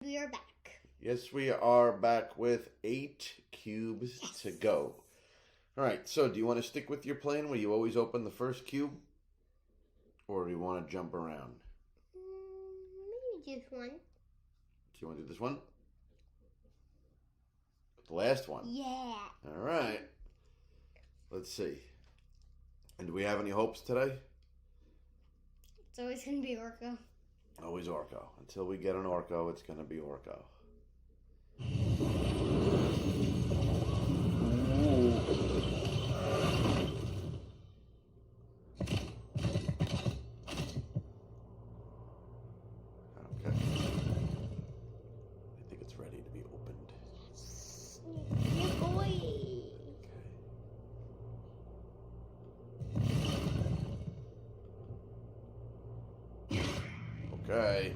We are back. Yes, we are back with 8 cubes to go. Alright, so do you want to stick with your plan where you always open the first cube? Or do you want to jump around? Maybe just one. Do you want to do this one? The last one? Yeah. Alright. Let's see. And do we have any hopes today? It's always going to be Orco. Always Orco. Until we get an Orco, it's going to be Orco. Okay. I think it's ready to be opened. Yes. Good boy. Okay.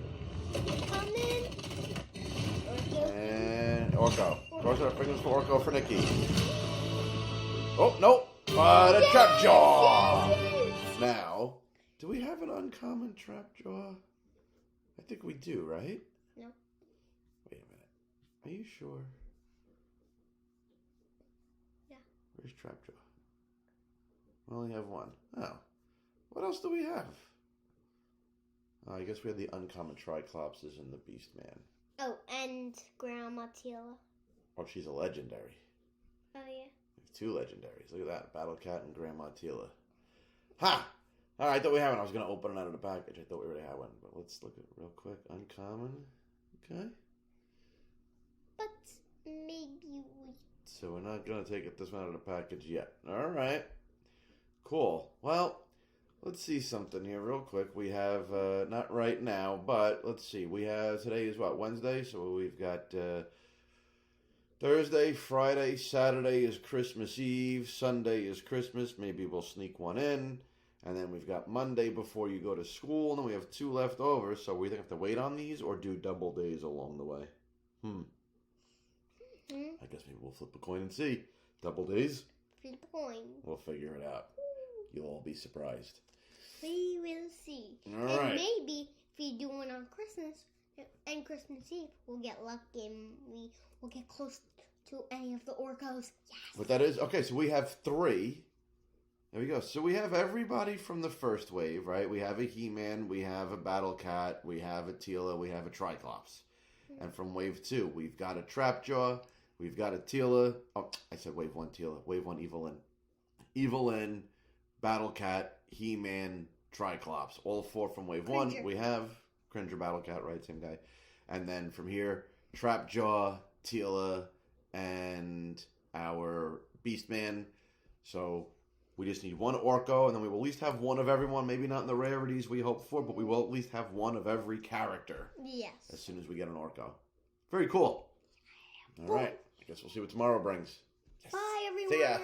Coming. And Orco. Cross our fingers for Orco for Nikki. Oh, no. The Trap Jaw. Yes. Now, do we have an uncommon Trap Jaw? I think we do, right? No. Wait a minute. Are you sure? Yeah. Where's Trap Jaw? We only have one. Oh. What else do we have? I guess we have the uncommon tri-klops and the Beast Man. Oh, and Grandma Tila. Oh, she's a legendary. Oh, yeah. We have 2 legendaries. Look at that. Battle Cat and Grandma Tila. Ha! Alright, I thought we had one. I was going to open it out of the package. I thought we already had one. But let's look at it real quick. Uncommon. Okay. But maybe we... So we're not going to take this one out of the package yet. Alright. Cool. Well, let's see something here real quick. We have, not right now, but let's see. We have, today is what, Wednesday? So we've got Thursday, Friday, Saturday is Christmas Eve, Sunday is Christmas. Maybe we'll sneak one in. And then we've got Monday before you go to school, and then we have 2 left over. So we either have to wait on these or do double days along the way. I guess maybe we'll flip a coin and see. Double days? Flip a coin. We'll figure it out. You'll all be surprised. We will see. All and right. maybe if we do one on Christmas and Christmas Eve, we'll get lucky and we will get close to any of the Orcos. Yes. But that is, okay, so we have 3. There we go. So we have everybody from the first wave, right? We have a He-Man, we have a Battle Cat, we have a Tila, we have a Tri-klops. And from wave 2, we've got a Trap Jaw, we've got a Tila. Oh, I said wave 1 Tila. Wave 1 evil-lyn. Evil-lyn, Battle Cat, He-Man, Tri-klops. All 4 from wave 1. We have Cringer, Battle Cat, right? Same guy. And then from here, Trap Jaw, Tila, and our Beast Man. So we just need 1 Orco, and then we will at least have 1 of everyone. Maybe not in the rarities we hope for, but we will at least have 1 of every character. Yes. As soon as we get an Orco. Very cool. All right. I guess we'll see what tomorrow brings. Yes. Bye, everyone. See ya.